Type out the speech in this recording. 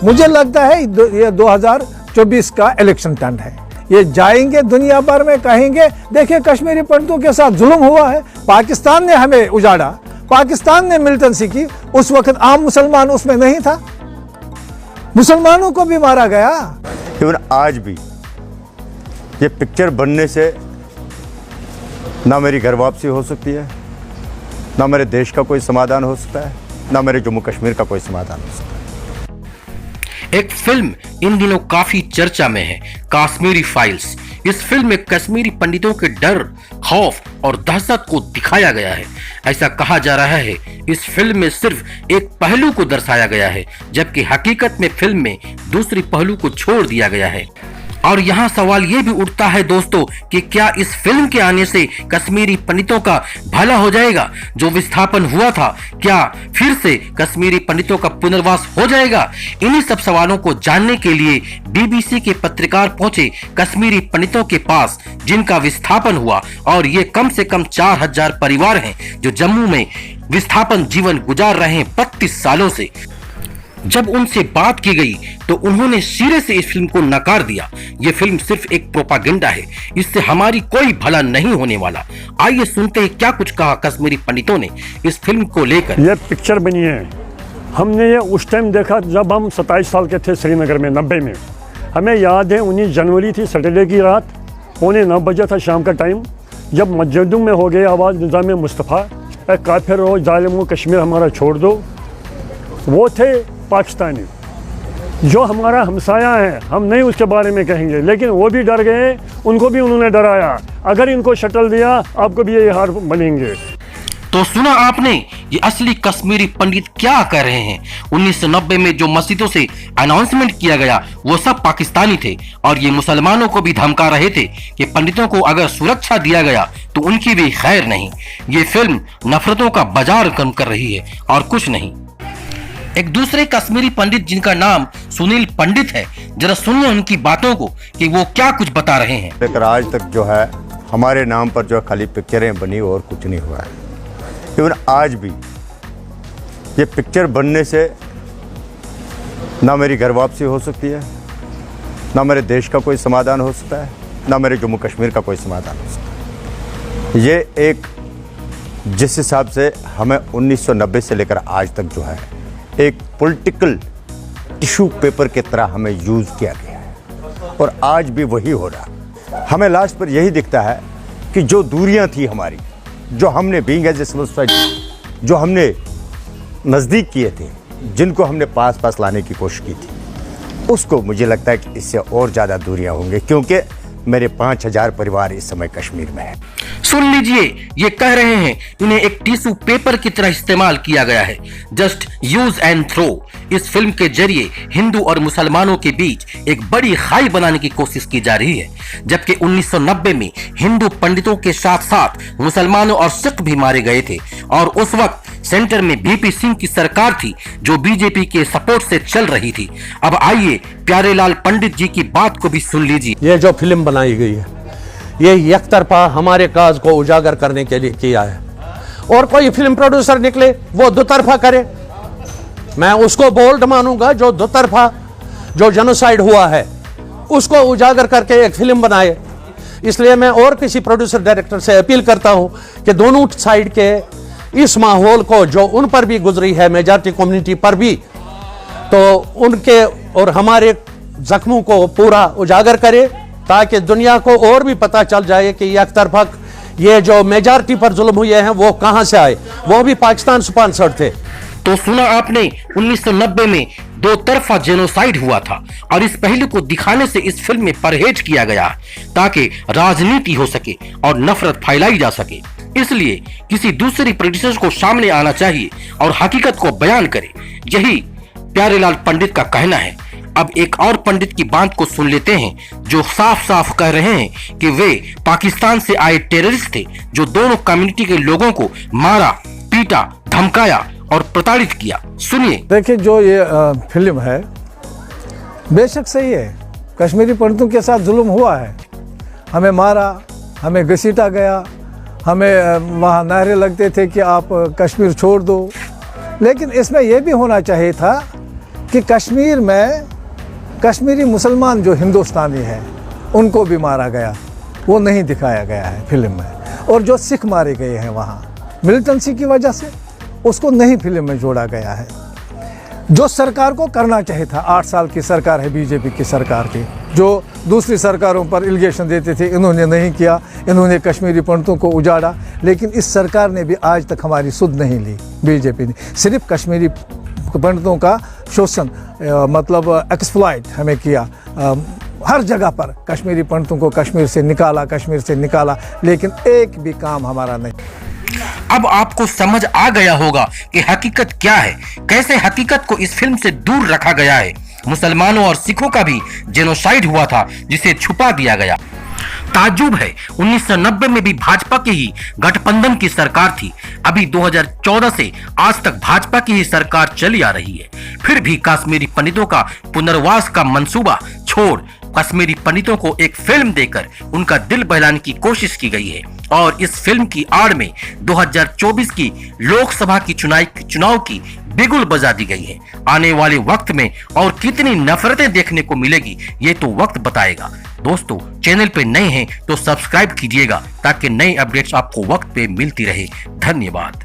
मुझे लगता है ये 2024 का इलेक्शन टर्न है। ये जाएंगे दुनिया भर में, कहेंगे देखिए कश्मीरी पंडितों के साथ जुल्म हुआ है, पाकिस्तान ने हमें उजाड़ा, पाकिस्तान ने मिलिटेंसी की, उस वक्त आम मुसलमान उसमें नहीं था, मुसलमानों को भी मारा गया। इवन आज भी ये पिक्चर बनने से ना मेरी घर वापसी हो सकती है, ना मेरे देश का कोई समाधान हो सकता है, ना मेरे जम्मू कश्मीर का कोई समाधान हो सकता है। एक फिल्म इन दिनों काफी चर्चा में है, कश्मीरी फाइल्स। इस फिल्म में कश्मीरी पंडितों के डर, खौफ और दहशत को दिखाया गया है। ऐसा कहा जा रहा है इस फिल्म में सिर्फ एक पहलू को दर्शाया गया है, जबकि हकीकत में फिल्म में दूसरी पहलू को छोड़ दिया गया है। और यहाँ सवाल ये भी उठता है दोस्तों कि क्या इस फिल्म के आने से कश्मीरी पंडितों का भला हो जाएगा? जो विस्थापन हुआ था, क्या फिर से कश्मीरी पंडितों का पुनर्वास हो जाएगा? इन्हीं सब सवालों को जानने के लिए बीबीसी के पत्रकार पहुंचे कश्मीरी पंडितों के पास जिनका विस्थापन हुआ, और ये कम से कम 4000 परिवार हैं जो जम्मू में विस्थापन जीवन गुजार रहे हैं 32 सालों से। जब उनसे बात की गई तो उन्होंने सिरे से इस फिल्म को नकार दिया। ये फिल्म सिर्फ एक प्रोपागेंडा है, इससे हमारी कोई भला नहीं होने वाला। आइए सुनते हैं क्या कुछ कहा कश्मीरी पंडितों ने इस फिल्म को लेकर। ये पिक्चर बनी है, हमने ये उस टाइम देखा जब हम 27 साल के थे श्रीनगर में 90 में। हमें याद है 19 जनवरी थी, सैटरडे की रात, 8:45 बजे था शाम का टाइम, जब मस्जिदों में हो गई आवाज़ निज़ाम मुस्तफ़ा, काफिर हो जालिमो कश्मीर हमारा छोड़ दो। वो थे पाकिस्तानी जो हमारा हमसाया है, हम नहीं उसके बारे में कहेंगे, लेकिन वो भी डर गए, उनको भी उन्होंने डराया, अगर इनको शटल दिया आपको भी ये हार बनेंगे। तो सुना आपने, ये असली कश्मीरी पंडित क्या कर रहे हैं। 1990 में जो मस्जिदों से अनाउंसमेंट किया गया वो सब पाकिस्तानी थे, और ये मुसलमानों को भी धमका रहे थे कि पंडितों को अगर सुरक्षा दिया गया तो उनकी भी खैर नहीं। ये फिल्म नफरतों का बाजार कम कर रही है और कुछ नहीं। एक दूसरे कश्मीरी पंडित जिनका नाम सुनील पंडित है, जरा सुनिए उनकी बातों को कि वो क्या कुछ बता रहे हैं। लेकिन आज तक जो है हमारे नाम पर जो खाली पिक्चरें बनी और कुछ नहीं हुआ है। इवन आज भी ये पिक्चर बनने से ना मेरी घर वापसी हो सकती है, ना मेरे देश का कोई समाधान हो सकता है, ना मेरे जम्मू कश्मीर का कोई समाधान हो सकता है। ये एक जिस हिसाब से हमें 1990 से लेकर आज तक जो है एक पॉलिटिकल टिश्यू पेपर की तरह हमें यूज़ किया गया है, और आज भी वही हो रहा। हमें लास्ट पर यही दिखता है कि जो दूरियां थी हमारी, जो हमने being as a civil society जो हमने नज़दीक किए थे, जिनको हमने पास पास लाने की कोशिश की थी, उसको मुझे लगता है कि इससे और ज़्यादा दूरियां होंगी, क्योंकि मेरे 5000 परिवार इस समय कश्मीर में है। सुन लीजिए, ये कह रहे हैं इन्हें एक टिश्यू पेपर की तरह इस्तेमाल किया गया है, जस्ट यूज एंड थ्रो। इस फिल्म के जरिए हिंदू और मुसलमानों के बीच एक बड़ी खाई बनाने की कोशिश की जा रही है, जबकि 1990 में हिंदू पंडितों के साथ साथ मुसलमानों और सिख भी मारे गए थे, और उस वक्त सेंटर में वीपी सिंह की सरकार थी जो बीजेपी के सपोर्ट से चल रही थी। अब आइए प्यारेलाल पंडित जी की बात को भी सुन लीजिए। ये जो फिल्म बनाई गई है ये एक तरफा हमारे काज को उजागर करने के लिए किया है, और कोई फिल्म प्रोड्यूसर निकले वो दो तरफा करे, मैं उसको बोल्ड मानूंगा। जो दो तरफा जो जेनोसाइड हुआ है उसको उजागर करके एक फिल्म बनाए। इसलिए मैं और किसी प्रोड्यूसर डायरेक्टर से अपील करता हूं कि दोनों साइड के इस माहौल को जो उन पर भी गुजरी है, मेजॉरिटी कम्युनिटी पर भी, तो उनके और हमारे जख्मों को पूरा उजागर करे, ताकि दुनिया को और भी पता चल जाए कि एक तरफा ये जो मेजॉरिटी पर जुल्म हुए हैं वो कहां से आए, वो भी पाकिस्तान स्पॉन्सर्ड थे। तो सुना आपने, 1990 में दो तरफा जेनोसाइड हुआ था, और इस पहलू को दिखाने से इस फिल्म में परहेज किया गया ताकि राजनीति हो सके और नफरत फैलाई जा सके। इसलिए किसी दूसरी प्रोड्यूसर को सामने आना चाहिए और हकीकत को बयान करे, यही प्यारेलाल पंडित का कहना है। अब एक और पंडित की बात को सुन लेते हैं जो साफ साफ कह रहे हैं कि वे पाकिस्तान से आए टेररिस्ट थे जो दोनों कम्युनिटी के लोगों को मारा, पीटा, धमकाया और प्रताड़ित किया। सुनिए। देखिए, जो ये फिल्म है बेशक सही है, कश्मीरी पंडितों के साथ जुल्म हुआ है, हमें मारा, हमें घसीटा गया, हमें वहाँ नारे लगते थे कि आप कश्मीर छोड़ दो, लेकिन इसमें यह भी होना चाहिए था कि कश्मीर में कश्मीरी मुसलमान जो हिंदुस्तानी हैं उनको भी मारा गया, वो नहीं दिखाया गया है फिल्म में। और जो सिख मारे गए हैं वहाँ मिलिटेंसी की वजह से, उसको नहीं फिल्म में जोड़ा गया है। जो सरकार को करना चाहिए था, 8 साल की सरकार है बीजेपी की सरकार की, जो दूसरी सरकारों पर एलिगेशन देते थे, इन्होंने नहीं किया, इन्होंने कश्मीरी पंडितों को उजाड़ा। लेकिन इस सरकार ने भी आज तक हमारी सुध नहीं ली, बीजेपी ने। सिर्फ कश्मीरी पंडितों का शोषण मतलब एक्सप्लॉइट हमें किया। हर जगह पर कश्मीरी पंडितों को कश्मीर से निकाला, लेकिन एक भी काम हमारा नहीं। अब आपको समझ आ गया होगा कि हकीकत क्या है, कैसे हकीकत को इस फिल्म से दूर रखा गया है। मुसलमानों और सिखों का भी जेनोसाइड हुआ था, जिसे छुपा दिया गया। ताज्जुब है, 1990 में भी भाजपा की ही गठबंधन की सरकार थी। अभी 2014 से आज तक भाजपा की ही सरकार चली आ रही है। फिर भी कश्मीरी पंडितों का पुनर्वास का मंसूबा छोड़ कश्मीरी पंडितों को एक फिल्म देकर उनका दिल बहलाने की कोशिश की गई है। और इस फिल्म की आड़ में 2024 की लोकसभा की चुनाव की बिगुल बजा दी गई है। आने वाले वक्त में और कितनी नफरतें देखने को मिलेगी, ये तो वक्त बताएगा। दोस्तों, चैनल पे नए हैं तो सब्सक्राइब कीजिएगा ताकि नई अपडेट्स आपको वक्त पे मिलती रहे। धन्यवाद।